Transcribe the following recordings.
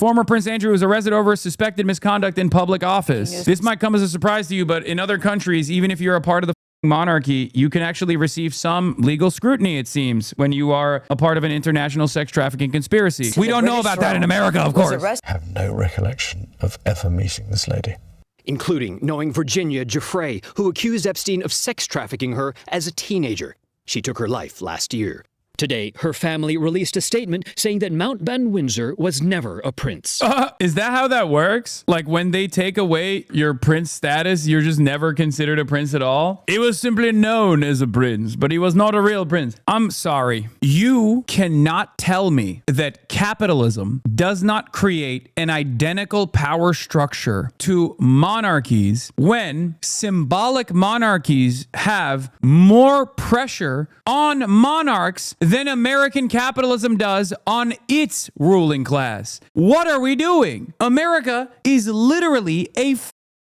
Former Prince Andrew was arrested over suspected misconduct in public office. This might come as a surprise to you, but in other countries, even if you're a part of the monarchy, you can actually receive some legal scrutiny, it seems, when you are a part of an international sex trafficking conspiracy. We don't know about that in America, of course. I have no recollection of ever meeting this lady. Including knowing Virginia Giuffre, who accused Epstein of sex trafficking her as a teenager. She took her life last year. Today, her family released a statement saying that Mountbatten Windsor was never a prince. Is that how that works? Like when they take away your prince status, you're just never considered a prince at all? It was simply known as a prince, but he was not a real prince. I'm sorry. You cannot tell me that capitalism does not create an identical power structure to monarchies when symbolic monarchies have more pressure on monarchs than American capitalism does on its ruling class. What are we doing? America is literally a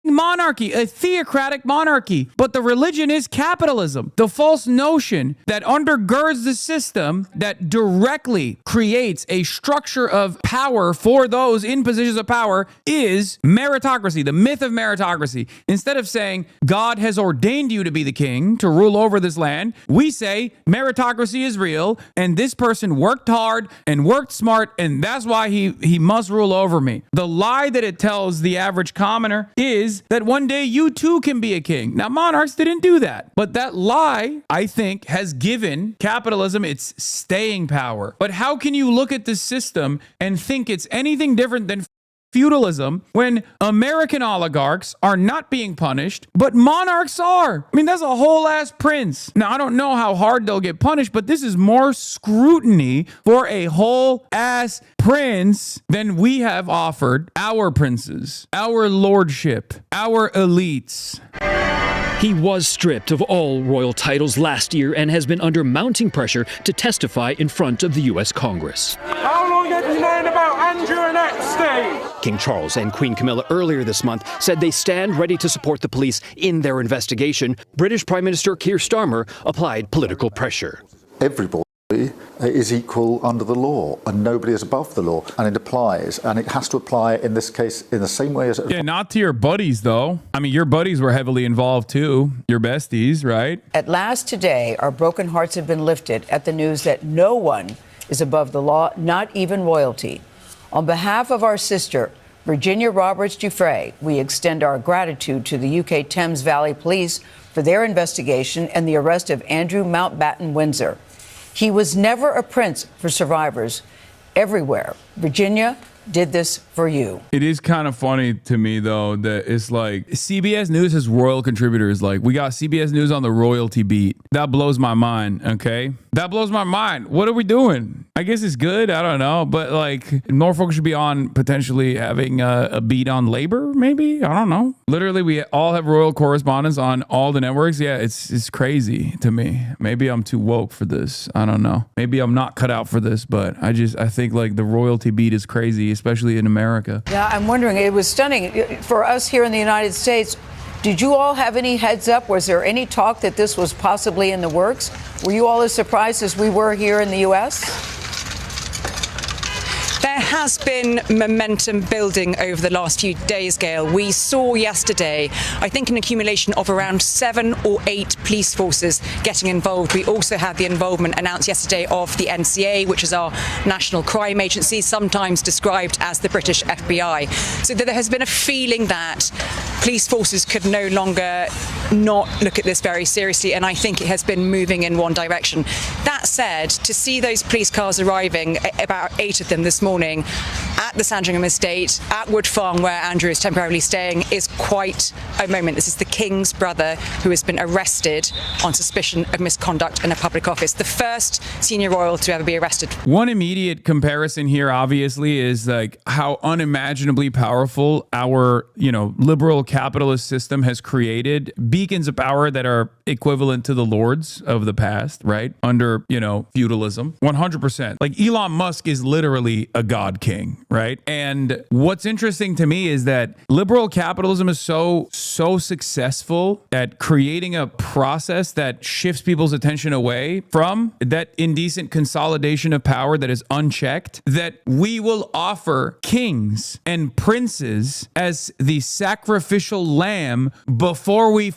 monarchy, a theocratic monarchy, but the religion is capitalism. The false notion that undergirds the system that directly creates a structure of power for those in positions of power is meritocracy, the myth of meritocracy. Instead of saying God has ordained you to be the king, to rule over this land, we say meritocracy is real and this person worked hard and worked smart and that's why he must rule over me. The lie that it tells the average commoner is that one day you too can be a king. Now, monarchs didn't do that, but that lie, I think, has given capitalism its staying power. But how can you look at this system and think it's anything different than feudalism when American oligarchs are not being punished, but monarchs are? I mean, that's a whole ass prince. Now, I don't know how hard they'll get punished, but this is more scrutiny for a whole ass prince than we have offered our princes, our lordship, our elites. He was stripped of all royal titles last year and has been under mounting pressure to testify in front of the US Congress. How long have you known about Andrew and Epstein? King Charles and Queen Camilla earlier this month said they stand ready to support the police in their investigation. British Prime Minister Keir Starmer applied political pressure. Everybody is equal under the law and nobody is above the law, and it applies, and it has to apply in this case in the same way as it Yeah, not to your buddies though. I mean, your buddies were heavily involved too, your besties, right? At last today, our broken hearts have been lifted at the news that no one is above the law, not even royalty. On behalf of our sister, Virginia Roberts Giuffre, we extend our gratitude to the UK Thames Valley Police for their investigation and the arrest of Andrew Mountbatten Windsor. He was never a prince for survivors everywhere. Virginia did this for you. It is kind of funny to me though that it's like CBS News has royal contributors. Like we got CBS News on the royalty beat. That blows my mind. Okay, that blows my mind. What are we doing? I guess it's good. I don't know, but like Norfolk should be on potentially having a beat on labor. Maybe, I don't know. Literally, we all have royal correspondents on all the networks. Yeah, it's crazy to me. Maybe I'm too woke for this. I don't know. Maybe I'm not cut out for this, but I think like the royalty beat is crazy, especially in America. Yeah, I'm wondering, it was stunning for us here in the United States. Did you all have any heads up? Was there any talk that this was possibly in the works? Were you all as surprised as we were here in the U.S.? There has been momentum building over the last few days, Gail. We saw yesterday, I think, an accumulation of around 7 or 8 police forces getting involved. We also had the involvement announced yesterday of the NCA, which is our national crime agency, sometimes described as the British FBI. So there has been a feeling that police forces could no longer not look at this very seriously, and I think it has been moving in one direction. That said, to see those police cars arriving, about 8 of them this morning, at the Sandringham estate, at Wood Farm, where Andrew is temporarily staying, is quite a moment. This is the King's brother who has been arrested on suspicion of misconduct in a public office. The first senior royal to ever be arrested. One immediate comparison here, obviously, is like how unimaginably powerful our, liberal capitalist system has created beacons of power that are equivalent to the lords of the past, right? Under, feudalism. 100%. Like Elon Musk is literally a god king. right? And what's interesting to me is that liberal capitalism is so successful at creating a process that shifts people's attention away from that indecent consolidation of power that is unchecked, that we will offer kings and princes as the sacrificial lamb before we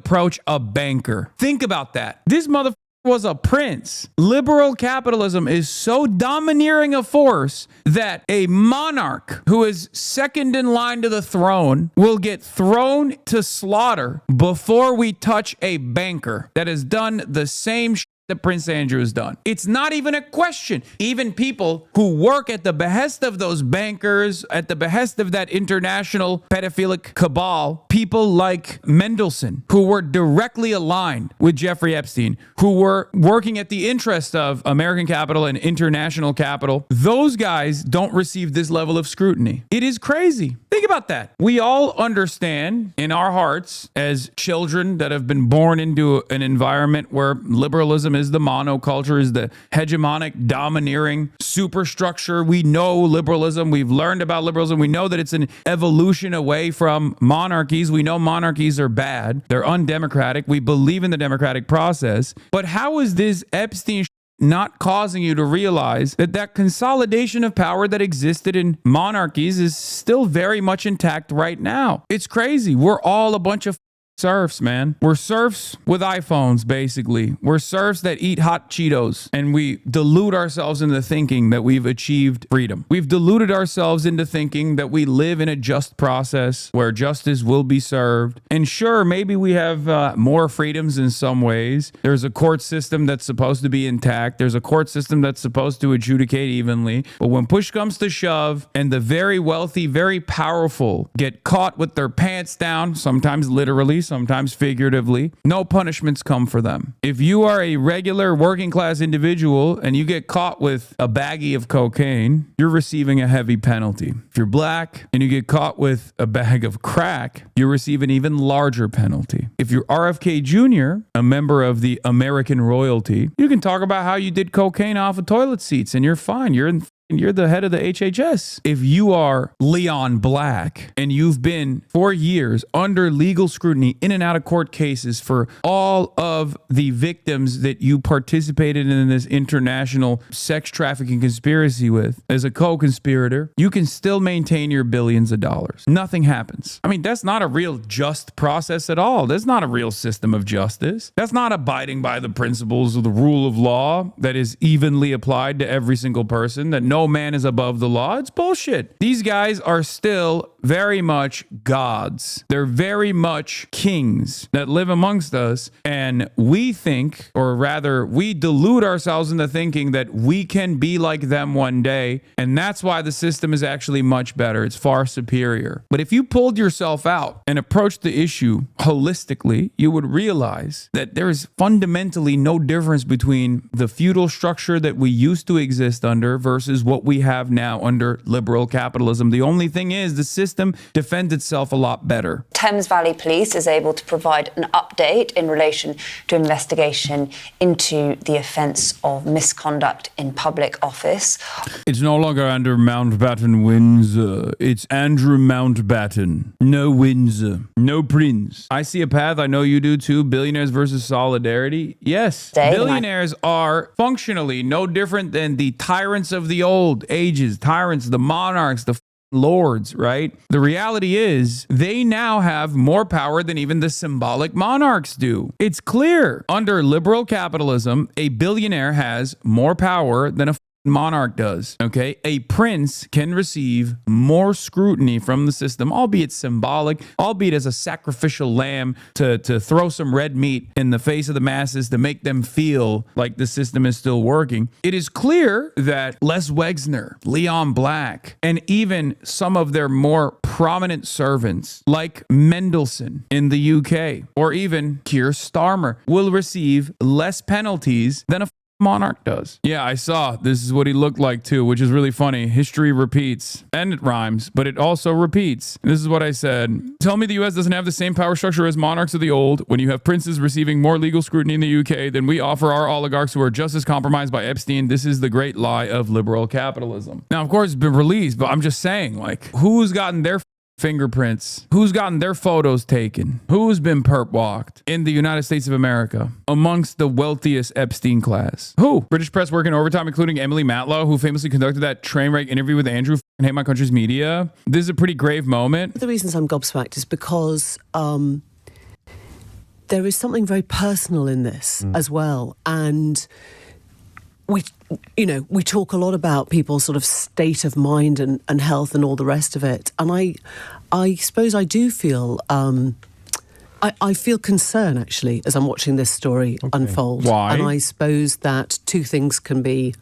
approach a banker. Think about that. This motherfucker was a prince. Liberal capitalism is so domineering a force that a monarch who is second in line to the throne will get thrown to slaughter before we touch a banker that has done the same shit that Prince Andrew has done. It's not even a question. Even people who work at the behest of those bankers, at the behest of that international pedophilic cabal, people like Mendelssohn, who were directly aligned with Jeffrey Epstein, who were working at the interest of American capital and international capital, those guys don't receive this level of scrutiny. It is crazy. Think about that. We all understand in our hearts as children that have been born into an environment where liberalism is the monoculture, is the hegemonic, domineering superstructure. We know liberalism. We've learned about liberalism. We know that it's an evolution away from monarchies. We know monarchies are bad. They're undemocratic. We believe in the democratic process. But how is this Epstein not causing you to realize that that consolidation of power that existed in monarchies is still very much intact right now? It's crazy. We're all a bunch of serfs, man. We're serfs with iPhones, basically. We're serfs that eat hot Cheetos, and we delude ourselves into thinking that we've achieved freedom. We've deluded ourselves into thinking that we live in a just process where justice will be served. And sure, maybe we have more freedoms in some ways. There's a court system that's supposed to be intact. There's a court system that's supposed to adjudicate evenly. But when push comes to shove and the very wealthy, very powerful get caught with their pants down, sometimes literally, sometimes figuratively, no punishments come for them. If you are a regular working class individual and you get caught with a baggie of cocaine, you're receiving a heavy penalty. If you're black and you get caught with a bag of crack, you receive an even larger penalty. If you're RFK Jr., a member of the American royalty, you can talk about how you did cocaine off of toilet seats and you're fine. You're the head of the HHS. If you are Leon Black and you've been for years under legal scrutiny in and out of court cases for all of the victims that you participated in this international sex trafficking conspiracy with as a co-conspirator, you can still maintain your billions of dollars. Nothing happens. I mean, that's not a real just process at all. That's not a real system of justice. That's not abiding by the principles of the rule of law that is evenly applied to every single person, that no man is above the law. It's bullshit. These guys are still very much gods. They're very much kings that live amongst us. And we think, or rather, we delude ourselves into thinking that we can be like them one day. And that's why the system is actually much better. It's far superior. But if you pulled yourself out and approached the issue holistically, you would realize that there is fundamentally no difference between the feudal structure that we used to exist under versus what we have now under liberal capitalism. The only thing is the system defends itself a lot better. Thames Valley Police is able to provide an update in relation to investigation into the offence of misconduct in public office. It's no longer Andrew Mountbatten Windsor. It's Andrew Mountbatten. No Windsor. No Prince. I see a path. I know you do too. Billionaires versus solidarity. Yes. Billionaires are functionally no different than the tyrants of the old ages. Tyrants, the monarchs, the lords, right? The reality is they now have more power than even the symbolic monarchs do. It's clear. Under liberal capitalism, a billionaire has more power than a monarch does. Okay, a prince can receive more scrutiny from the system, albeit symbolic, albeit as a sacrificial lamb to throw some red meat in the face of the masses to make them feel like the system is still working. It is clear that Les Wexner, Leon Black, and even some of their more prominent servants like Mendelssohn in the UK or even Keir Starmer will receive less penalties than a monarch does. Yeah, I saw. This is what he looked like too, which is really funny. History repeats. And it rhymes, but it also repeats. This is what I said. Tell me the US doesn't have the same power structure as monarchs of the old when you have princes receiving more legal scrutiny in the UK than we offer our oligarchs who are just as compromised by Epstein. This is the great lie of liberal capitalism. Now, of course, it's been released, but I'm just saying, like, who's gotten their fingerprints? Who's gotten their photos taken? Who's been perp walked in the United States of America amongst the wealthiest Epstein class? Who? British press working overtime, including Emily Matlow, who famously conducted that train wreck interview with Andrew and Hate My Country's Media. This is a pretty grave moment. The reasons I'm gobsmacked is because there is something very personal in this as well. And we talk a lot about people's sort of state of mind and health and all the rest of it. And I suppose I do feel, I feel concern actually as I'm watching this story unfold. Why? And I suppose that two things can be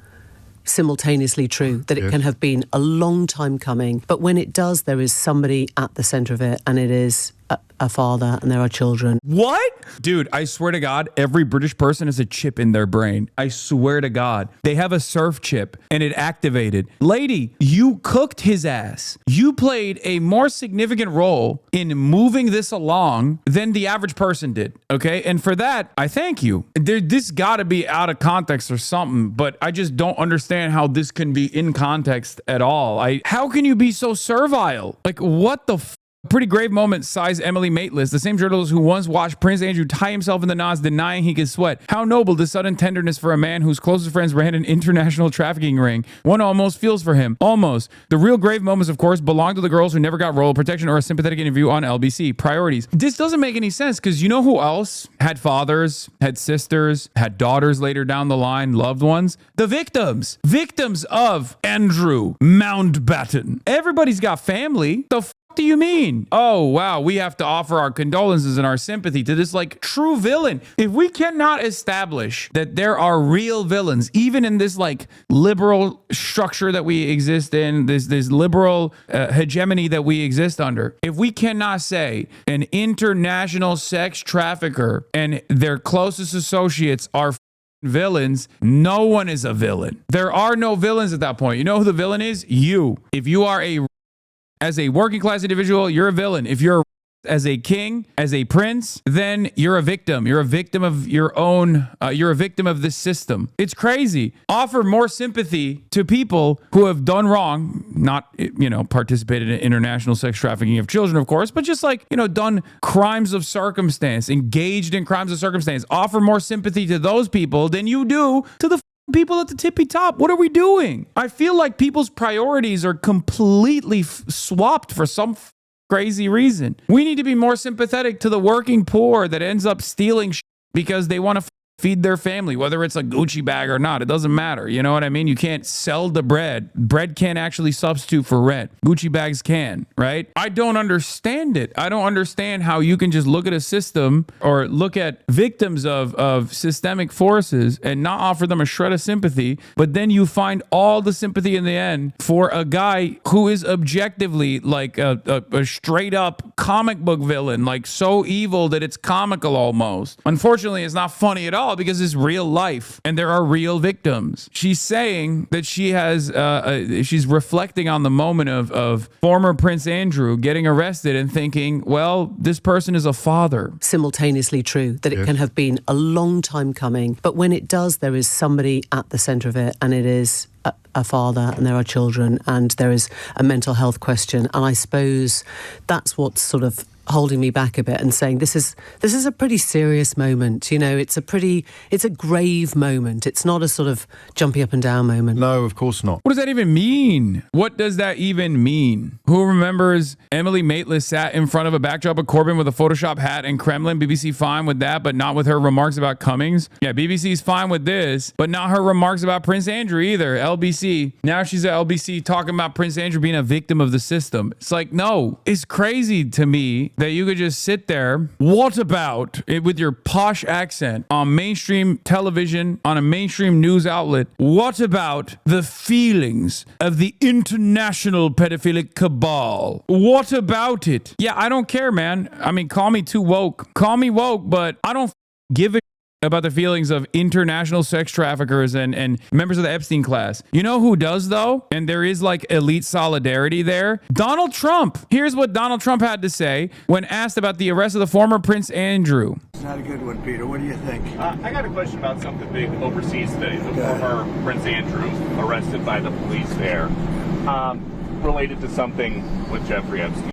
simultaneously true, that it can have been a long time coming, but when it does, there is somebody at the centre of it, and it is a father, and there are children. What? Dude, I swear to God, every British person has a chip in their brain. I swear to God. They have a surf chip and it activated. Lady, you cooked his ass. You played a more significant role in moving this along than the average person did. Okay? And for that, I thank you. This gotta be out of context or something, but I just don't understand how this can be in context at all. How can you be so servile? Like, what the Pretty grave moment, sighs Emily Maitlis, the same journalist who once watched Prince Andrew tie himself in the knots, denying he could sweat. How noble this sudden tenderness for a man whose closest friends ran an international trafficking ring. One almost feels for him. Almost. The real grave moments, of course, belong to the girls who never got royal protection or a sympathetic interview on LBC. Priorities. This doesn't make any sense because you know who else had fathers, had sisters, had daughters later down the line, loved ones? The victims. Victims of Andrew Mountbatten. Everybody's got family. The do you mean? Oh, wow, we have to offer our condolences and our sympathy to this like true villain. If we cannot establish that there are real villains, even in this like liberal structure that we exist in, this liberal hegemony that we exist under, if we cannot say an international sex trafficker and their closest associates are villains, no one is a villain. There are no villains at that point. You know who the villain is? You. If you are as a working class individual, you're a villain. If you're as a king, as a prince, then you're a victim. You're a victim of your own, you're a victim of this system. It's crazy. Offer more sympathy to people who have done wrong, not, participated in international sex trafficking of children, of course, but just like, done crimes of circumstance, engaged in crimes of circumstance. Offer more sympathy to those people than you do to the people at the tippy top. What are we doing? I feel like people's priorities are completely swapped for some crazy reason. We need to be more sympathetic to the working poor that ends up stealing because they want to feed their family, whether it's a Gucci bag or not. It doesn't matter. You know what I mean? You can't sell the bread. Bread can't actually substitute for rent. Gucci bags can, right? I don't understand it. I don't understand how you can just look at a system or look at victims of systemic forces and not offer them a shred of sympathy, but then you find all the sympathy in the end for a guy who is objectively like a straight up comic book villain, like so evil that it's comical almost. Unfortunately, it's not funny at all, because it's real life and there are real victims. She's saying that she has, she's reflecting on the moment of former Prince Andrew getting arrested and thinking, well, this person is a father. Simultaneously true, that it can have been a long time coming, but when it does, there is somebody at the centre of it, and it is a father, and there are children, and there is a mental health question. And I suppose that's what's sort of holding me back a bit and saying this is a pretty serious moment. It's a grave moment. It's not a sort of jumping up and down moment. No, of course not. What does that even mean? What does that even mean? Who remembers Emily Maitlis sat in front of a backdrop of Corbyn with a Photoshop hat in Kremlin? BBC fine with that, but not with her remarks about Cummings. Yeah, BBC's fine with this, but not her remarks about Prince Andrew either. LBC. Now she's at LBC talking about Prince Andrew being a victim of the system. It's like, no, it's crazy to me that you could just sit there. What about it with your posh accent on mainstream television, on a mainstream news outlet? What about the feelings of the international pedophilic cabal? What about it? Yeah, I don't care, man. I mean, call me too woke. Call me woke, but I don't give a about the feelings of international sex traffickers and members of the Epstein class. You know who does, though? And there is like elite solidarity there. Donald Trump. Here's what Donald Trump had to say when asked about the arrest of the former Prince Andrew. It's not a good one, Peter. What do you think? I got a question about something big overseas today. The former Prince Andrew arrested by the police there, related to something with Jeffrey Epstein.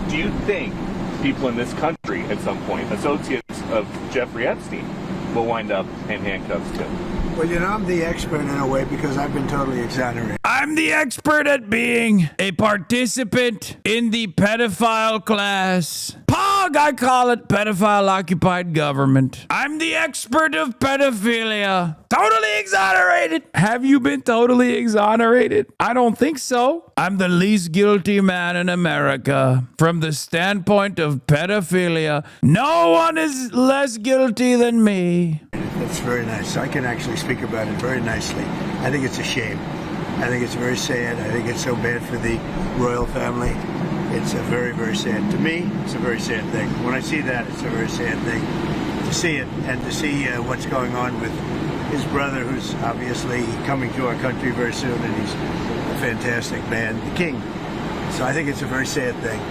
Do you think people in this country at some point, associates of Jeffrey Epstein, will wind up in handcuffs too? Well, you know, I'm the expert in a way because I've been totally exonerated. I'm the expert at being a participant in the pedophile class. POG, I call it pedophile occupied government. I'm the expert of pedophilia. Totally exonerated. Have you been totally exonerated? I don't think so. I'm the least guilty man in America. From the standpoint of pedophilia, no one is less guilty than me. That's very nice. I can actually speak about it very nicely. I think it's a shame. I think it's very sad. I think it's so bad for the royal family. It's a very, very sad. To me, it's a very sad thing. When I see that, it's a very sad thing to see it and to see what's going on with his brother, who's obviously coming to our country very soon, and he's a fantastic man, the king. So I think it's a very sad thing.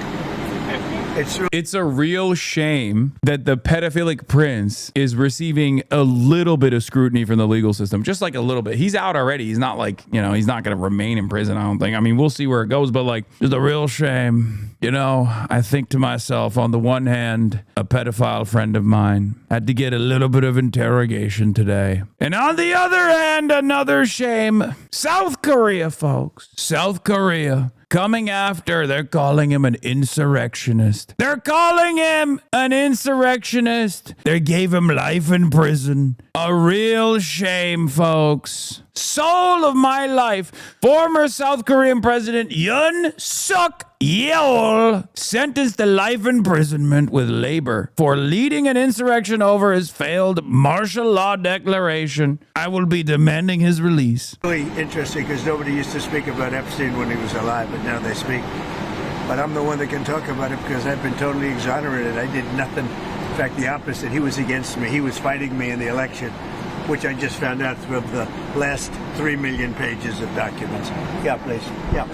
It's a real shame that the pedophilic prince is receiving a little bit of scrutiny from the legal system, just like a little bit. He's out already. He's not like, you know, he's not going to remain in prison, I don't think. I mean, we'll see where it goes, but like, it's a real shame. You know, I think to myself, on the one hand, a pedophile friend of mine had to get a little bit of interrogation today. And on the other hand, another shame. South Korea, folks. South Korea. Coming after, they're calling him an insurrectionist. They're calling him an insurrectionist. They gave him life in prison. A real shame, folks. Soul of my life, former South Korean President Yoon Suk Yeol sentenced to life imprisonment with labor for leading an insurrection over his failed martial law declaration. I will be demanding his release. Really interesting because nobody used to speak about Epstein when he was alive, but now they speak. But I'm the one that can talk about it because I've been totally exonerated. I did nothing. In fact, the opposite. He was against me. He was fighting me in the election, which I just found out through the last 3 million pages of documents. Yeah, please. Yeah.